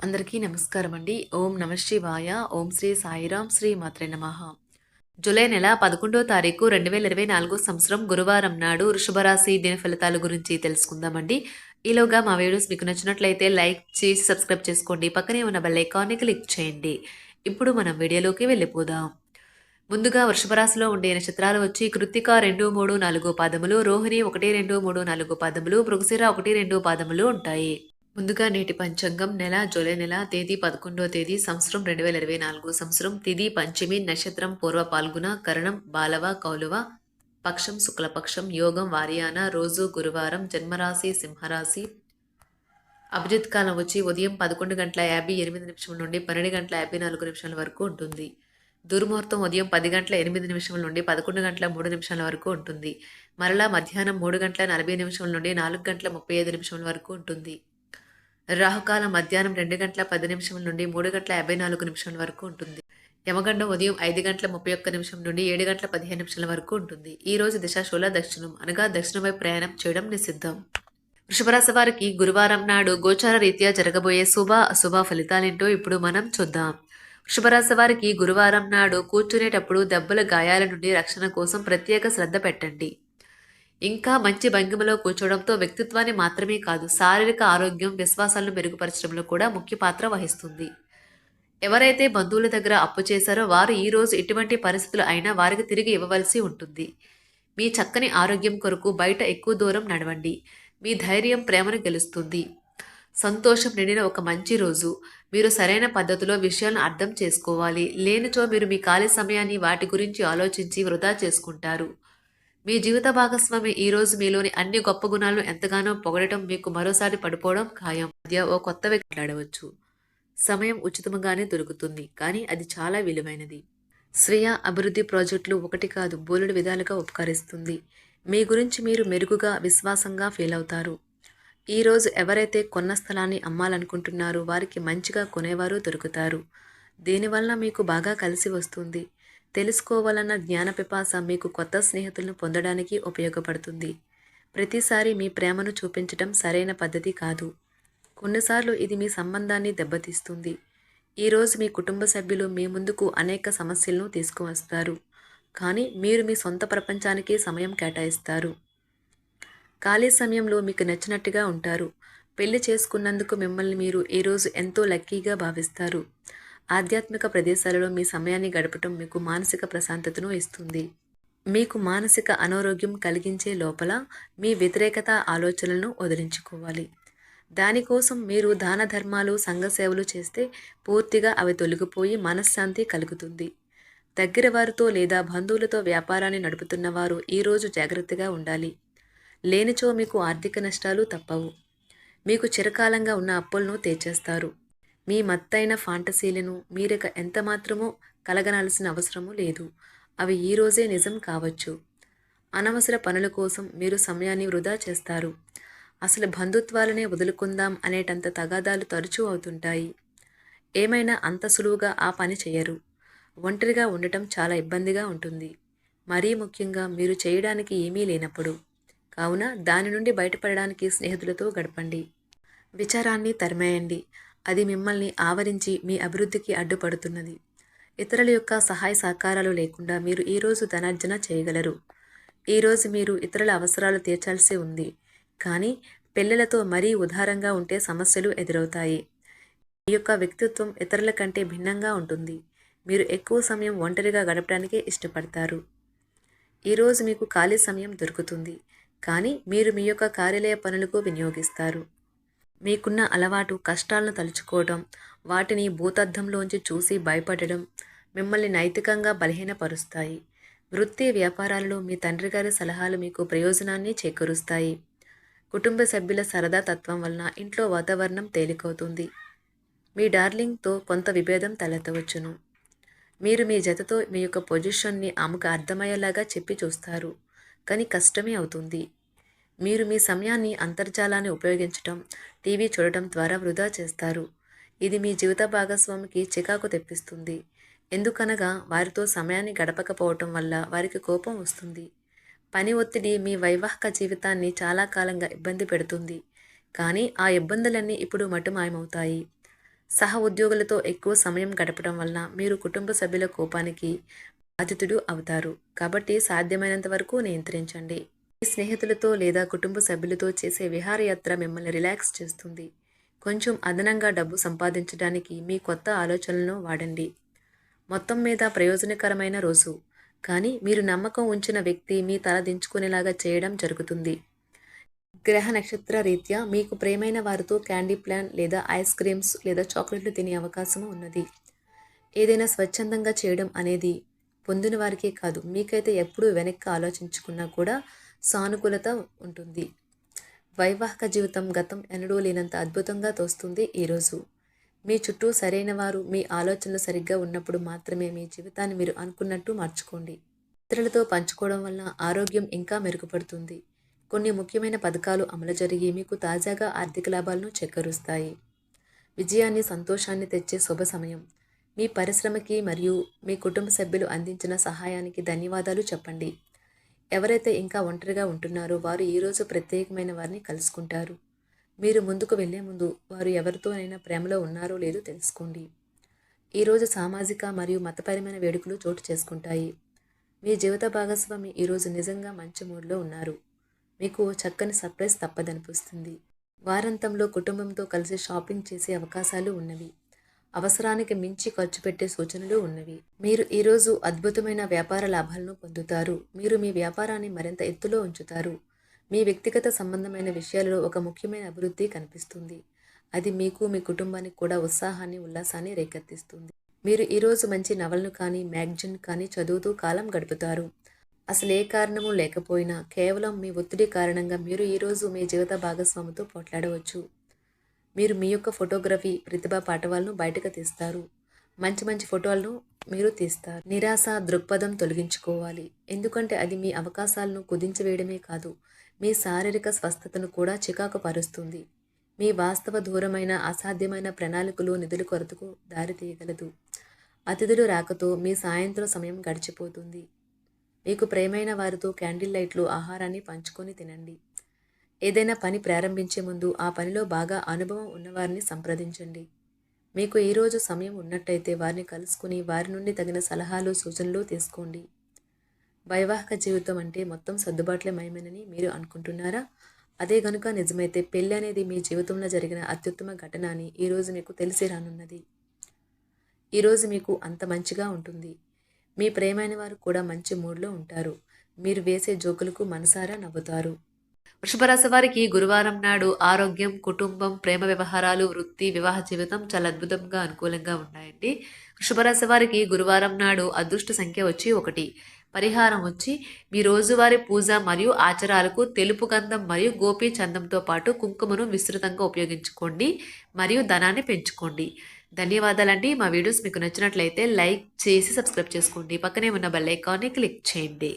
అందరికీ నమస్కారం అండి. ఓం నమ శివాయ. ఓం శ్రీ సాయిరాం శ్రీ మాత్రే నమః. జూలై నెల 11వ తారీఖు 2024 సంవత్సరం గురువారం నాడు వృషభ రాశి దిన ఫలితాల గురించి తెలుసుకుందామండి. ఈలోగా మా వీడియోస్ మీకు నచ్చినట్లయితే లైక్ చేసి సబ్స్క్రైబ్ చేసుకోండి. పక్కనే ఉన్న బెల్ ఐకాన్ని క్లిక్ చేయండి. ఇప్పుడు మనం వీడియోలోకి వెళ్ళిపోదాం. ముందుగా వృషభ రాశిలో ఉండే నక్షత్రాలు వచ్చి కృత్తిక 2, 3, 4 పాదములు, రోహిణి 1, 2, 3, 4 పాదములు, మృగశిర 1, 2 పాదములు ఉంటాయి. ముందుగా నేటి పంచాంగం నెల జూలై నెల తేదీ 11వ తేదీ సంవత్సరం 2024 సంవత్సరం తిథి పంచమి నక్షత్రం పూర్వ పాల్గుణ కరణం బాలవ కౌలువ పక్షం శుక్లపక్షం యోగం వారియాన రోజు గురువారం జన్మరాశి సింహరాశి అభిజిత్ కాలం వచ్చి ఉదయం 11:58 నుండి 12:54 వరకు ఉంటుంది. దుర్ముహూర్తం ఉదయం 10:08 నుండి 11:03 వరకు ఉంటుంది. మరలా మధ్యాహ్నం 3:40 నుండి 4:35 వరకు ఉంటుంది. రాహుకాలం మధ్యాహ్నం 2:10 నుండి 3:54 వరకు ఉంటుంది. యమగండం ఉదయం 5:31 నుండి 7:15 వరకు ఉంటుంది. ఈ రోజు దిశాశూల దక్షిణం అనగా దక్షిణం వైపు ప్రయాణం చేయడం నిషిద్ధం. వృషభరాశి వారికి గురువారం నాడు గోచార రీత్యా జరగబోయే శుభ అశుభ ఫలితాలేంటో ఇప్పుడు మనం చూద్దాం. వృషభరాశి వారికి గురువారం నాడు కూర్చునేటప్పుడు దెబ్బల గాయాల నుండి రక్షణ కోసం ప్రత్యేక శ్రద్ధ పెట్టండి. ఇంకా మంచి భంగిమలో కూర్చోవడంతో వ్యక్తిత్వాన్ని మాత్రమే కాదు శారీరక ఆరోగ్యం విశ్వాసాలను మెరుగుపరచడంలో కూడా ముఖ్య పాత్ర వహిస్తుంది. ఎవరైతే బంధువుల దగ్గర అప్పు చేశారో వారు ఈ రోజు ఎటువంటి పరిస్థితులు అయినా వారికి తిరిగి ఇవ్వవలసి ఉంటుంది. మీ చక్కని ఆరోగ్యం కొరకు బయట ఎక్కువ దూరం నడవండి. మీ ధైర్యం ప్రేమను గెలుస్తుంది. సంతోషం నిండిన ఒక మంచి రోజు. మీరు సరైన పద్ధతిలో విషయాలను అర్థం చేసుకోవాలి. లేనిచో మీరు మీ ఖాళీ సమయాన్ని వాటి గురించి ఆలోచించి వృధా చేసుకుంటారు. మీ జీవిత భాగస్వామి ఈ రోజు మీలోని అన్ని గొప్ప గుణాలను ఎంతగానో పొగడటం మీకు మరోసారి పడిపోవడం ఖాయం. మధ్య ఓ కొత్త వ్యక్తి మాట్లాడవచ్చు. సమయం ఉచితంగానే దొరుకుతుంది, కానీ అది చాలా విలువైనది. స్వీయ అభివృద్ధి ప్రాజెక్టులు ఒకటి కాదు బోలెడు విధాలుగా ఉపకరిస్తుంది. మీ గురించి మీరు మెరుగుగా విశ్వాసంగా ఫీల్ అవుతారు. ఈరోజు ఎవరైతే కొన్న స్థలాన్ని అమ్మాలనుకుంటున్నారో వారికి మంచిగా కొనేవారు దొరుకుతారు. దీనివల్ల మీకు బాగా కలిసి వస్తుంది. తెలుసుకోవాలన్న జ్ఞాన పిపాస మీకు కొత్త స్నేహితులను పొందడానికి ఉపయోగపడుతుంది. ప్రతిసారి మీ ప్రేమను చూపించటం సరైన పద్ధతి కాదు. కొన్నిసార్లు ఇది మీ సంబంధాన్ని దెబ్బతీస్తుంది. ఈరోజు మీ కుటుంబ సభ్యులు మీ ముందుకు అనేక సమస్యలను తీసుకువస్తారు, కానీ మీరు మీ సొంత ప్రపంచానికి సమయం కేటాయిస్తారు. ఖాళీ సమయంలో మీకు నచ్చినట్టుగా ఉంటారు. పెళ్లి చేసుకున్నందుకు మిమ్మల్ని మీరు ఈరోజు ఎంతో లక్కీగా భావిస్తారు. ఆధ్యాత్మిక ప్రదేశాలలో మీ సమయాన్ని గడపటం మీకు మానసిక ప్రశాంతతను ఇస్తుంది. మీకు మానసిక అనారోగ్యం కలిగించే లోపల మీ వ్యతిరేకత ఆలోచనలను వదిలించుకోవాలి. దానికోసం మీరు దాన ధర్మాలు సంఘ సేవలు చేస్తే పూర్తిగా అవి తొలగిపోయి మనశ్శాంతి కలుగుతుంది. దగ్గర వారితో లేదా బంధువులతో వ్యాపారాన్ని నడుపుతున్న వారు ఈరోజు జాగ్రత్తగా ఉండాలి. లేనిచో మీకు ఆర్థిక నష్టాలు తప్పవు. మీకు చిరకాలంగా ఉన్న అప్పులను తీర్చేస్తారు. మీ మత్తైన ఫాంటసీలను మీరిక ఎంతమాత్రమూ కలగనాల్సిన అవసరమూ లేదు. అవి ఈరోజే నిజం కావచ్చు. అనవసర పనుల కోసం మీరు సమయాన్ని వృధా చేస్తారు. అసలు బంధుత్వాలనే వదులుకుందాం అనేటంత తగాదాలు తరచూ అవుతుంటాయి. ఏమైనా అంత సులువుగా ఆ పని చేయరు. ఒంటరిగా ఉండటం చాలా ఇబ్బందిగా ఉంటుంది, మరీ ముఖ్యంగా మీరు చేయడానికి ఏమీ లేనప్పుడు. కావున దాని నుండి బయటపడడానికి స్నేహితులతో గడపండి. విచారాన్ని తరిమేయండి. అది మిమ్మల్ని ఆవరించి మీ అభివృద్ధికి అడ్డుపడుతున్నది. ఇతరుల యొక్క సహాయ సహకారాలు లేకుండా మీరు ఈరోజు ధనార్జన చేయగలరు. ఈరోజు మీరు ఇతరుల అవసరాలు తీర్చాల్సి ఉంది, కానీ పిల్లలతో మరీ ఉదారంగా ఉంటే సమస్యలు ఎదురవుతాయి. మీ యొక్క వ్యక్తిత్వం ఇతరుల కంటే భిన్నంగా ఉంటుంది. మీరు ఎక్కువ సమయం ఒంటరిగా గడపడానికే ఇష్టపడతారు. ఈరోజు మీకు ఖాళీ సమయం దొరుకుతుంది, కానీ మీరు మీ యొక్క కార్యాలయ పనులకు వినియోగిస్తారు. మీకున్న అలవాటు కష్టాలను తలుచుకోవడం, వాటిని భూతద్దంలోంచి చూసి భయపడడం మిమ్మల్ని నైతికంగా బలహీనపరుస్తాయి. వృత్తి వ్యాపారాలలో మీ తండ్రి గారి సలహాలు మీకు ప్రయోజనాన్ని చేకూరుస్తాయి. కుటుంబ సభ్యుల సరదా తత్వం వలన ఇంట్లో వాతావరణం తేలికవుతుంది. మీ డార్లింగ్తో కొంత విభేదం తలెత్తవచ్చును. మీరు మీ జతతో మీ యొక్క పొజిషన్ని ఆమెకు అర్థమయ్యేలాగా చెప్పి చూస్తారు, కానీ కష్టమే అవుతుంది. మీరు మీ సమయాన్ని అంతర్జాలాన్ని ఉపయోగించటం, టీవీ చూడటం ద్వారా వృధా చేస్తారు. ఇది మీ జీవిత భాగస్వామికి చికాకు తెప్పిస్తుంది. ఎందుకనగా వారితో సమయాన్ని గడపకపోవటం వల్ల వారికి కోపం వస్తుంది. పని ఒత్తిడి మీ వైవాహిక జీవితాన్ని చాలా కాలంగా ఇబ్బంది పెడుతుంది, కానీ ఆ ఇబ్బందులన్నీ ఇప్పుడు మటుమాయమవుతాయి. సహ ఉద్యోగులతో ఎక్కువ సమయం గడపడం వలన మీరు కుటుంబ సభ్యుల కోపానికి బాధితుడు అవుతారు. కాబట్టి సాధ్యమైనంత వరకు నియంత్రించండి. మీ స్నేహితులతో లేదా కుటుంబ సభ్యులతో చేసే విహారయాత్ర మిమ్మల్ని రిలాక్స్ చేస్తుంది. కొంచెం అదనంగా డబ్బు సంపాదించడానికి మీ కొత్త ఆలోచనలను వాడండి. మొత్తం మీద ప్రయోజనకరమైన రోజు. కానీ మీరు నమ్మకం ఉంచిన వ్యక్తి మీ తల దించుకునేలాగా చేయడం జరుగుతుంది. గ్రహ నక్షత్ర రీత్యా మీకు ప్రియమైన వారితో క్యాండీ ప్లాన్ లేదా ఐస్ క్రీమ్స్ లేదా చాక్లెట్లు తినే అవకాశం ఉన్నది. ఏదైనా స్వచ్ఛందంగా చేయడం అనేది పొందిన వారికే కాదు, మీకైతే ఎప్పుడూ వెనక్కి ఆలోచించుకున్నా కూడా సానుకూలత ఉంటుంది. వైవాహిక జీవితం గతం ఎన్నడూ లేనంత అద్భుతంగా తోస్తుంది ఈరోజు. మీ చుట్టూ సరైన వారు, మీ ఆలోచనలు సరిగ్గా ఉన్నప్పుడు మాత్రమే మీ జీవితాన్ని మీరు అనుకున్నట్టు మార్చుకోండి. ఇతరులతో పంచుకోవడం వల్ల ఆరోగ్యం ఇంకా మెరుగుపడుతుంది. కొన్ని ముఖ్యమైన పథకాలు అమలు జరిగి మీకు తాజాగా ఆర్థిక లాభాలను చేకూరుస్తాయి. విజయాన్ని, సంతోషాన్ని తెచ్చే శుభ సమయం. మీ పరిశ్రమకి మరియు మీ కుటుంబ సభ్యులు అందించిన సహాయానికి ధన్యవాదాలు చెప్పండి. ఎవరైతే ఇంకా ఒంటరిగా ఉంటున్నారో వారు ఈరోజు ప్రత్యేకమైన వారిని కలుసుకుంటారు. మీరు ముందుకు వెళ్లే ముందు వారు ఎవరితోనైనా ప్రేమలో ఉన్నారో లేదో తెలుసుకోండి. ఈరోజు సామాజిక మరియు మతపరమైన వేడుకలు చోటు చేసుకుంటాయి. మీ జీవిత భాగస్వామి ఈరోజు నిజంగా మంచి మూడ్లో ఉన్నారు. మీకు చక్కని సర్ప్రైజ్ తప్పదనిపిస్తుంది. వారాంతంలో కుటుంబంతో కలిసి షాపింగ్ చేసే అవకాశాలు ఉన్నవి. అవసరానికి మించి ఖర్చు పెట్టే సూచనలు ఉన్నవి. మీరు ఈరోజు అద్భుతమైన వ్యాపార లాభాలను పొందుతారు. మీరు మీ వ్యాపారాన్ని మరింత ఎత్తులో ఉంచుతారు. మీ వ్యక్తిగత సంబంధమైన విషయాలలో ఒక ముఖ్యమైన అభివృద్ధి కనిపిస్తుంది. అది మీకు, మీ కుటుంబానికి కూడా ఉత్సాహాన్ని, ఉల్లాసాన్ని రేకెత్తిస్తుంది. మీరు ఈరోజు మంచి నవలను కానీ, మ్యాగజైన్ కానీ చదువుతూ కాలం గడుపుతారు. అసలు ఏ కారణము లేకపోయినా కేవలం మీ ఒత్తిడి కారణంగా మీరు ఈరోజు మీ జీవిత భాగస్వామితో పోట్లాడవచ్చు. మీరు మీ యొక్క ఫోటోగ్రఫీ ప్రతిభా పాఠవాలను బయటకు తీస్తారు. మంచి మంచి ఫోటోలను మీరు తీస్తారు. నిరాశ దృక్పథం తొలగించుకోవాలి. ఎందుకంటే అది మీ అవకాశాలను కుదించివేయడమే కాదు, మీ శారీరక స్వస్థతను కూడా చికాకు పరుస్తుంది. మీ వాస్తవ దూరమైన అసాధ్యమైన ప్రణాళికలు నిధుల కొరతకు దారితీయగలదు. అతిథులు రాకతో మీ సాయంత్రం సమయం గడిచిపోతుంది. మీకు ప్రియమైన వారితో క్యాండిల్ లైట్లు, ఆహారాన్ని పంచుకొని తినండి. ఏదైనా పని ప్రారంభించే ముందు ఆ పనిలో బాగా అనుభవం ఉన్నవారిని సంప్రదించండి. మీకు ఈరోజు సమయం ఉన్నట్టయితే వారిని కలుసుకుని వారి నుండి తగిన సలహాలు, సూచనలు తీసుకోండి. వైవాహిక జీవితం అంటే మొత్తం సర్దుబాట్లే మయమేనని మీరు అనుకుంటున్నారా? అదే గనుక నిజమైతే పెళ్ళి అనేది మీ జీవితంలో జరిగిన అత్యుత్తమ ఘటన అని ఈరోజు మీకు తెలిసి రానున్నది. ఈరోజు మీకు అంత మంచిగా ఉంటుంది. మీ ప్రియమైన వారు కూడా మంచి మూడ్లో ఉంటారు. మీరు వేసే జోకులకు మనసారా నవ్వుతారు. వృషభరాశి వారికి గురువారం నాడు ఆరోగ్యం, కుటుంబం, ప్రేమ వ్యవహారాలు, వృత్తి, వివాహ జీవితం చాలా అద్భుతంగా అనుకూలంగా ఉన్నాయండి. వృషభరాశి వారికి గురువారం నాడు అదృష్ట సంఖ్య వచ్చి 1. పరిహారం వచ్చి మీ రోజువారీ పూజ మరియు ఆచారాలకు తెలుపు గంధం మరియు గోపీ చందంతో పాటు కుంకుమను విస్తృతంగా ఉపయోగించుకోండి మరియు ధనాన్ని పెంచుకోండి. ధన్యవాదాలండి. మా వీడియోస్ మీకు నచ్చినట్లయితే లైక్ చేసి సబ్స్క్రైబ్ చేసుకోండి. పక్కనే ఉన్న బెల్ ఐకాన్ని క్లిక్ చేయండి.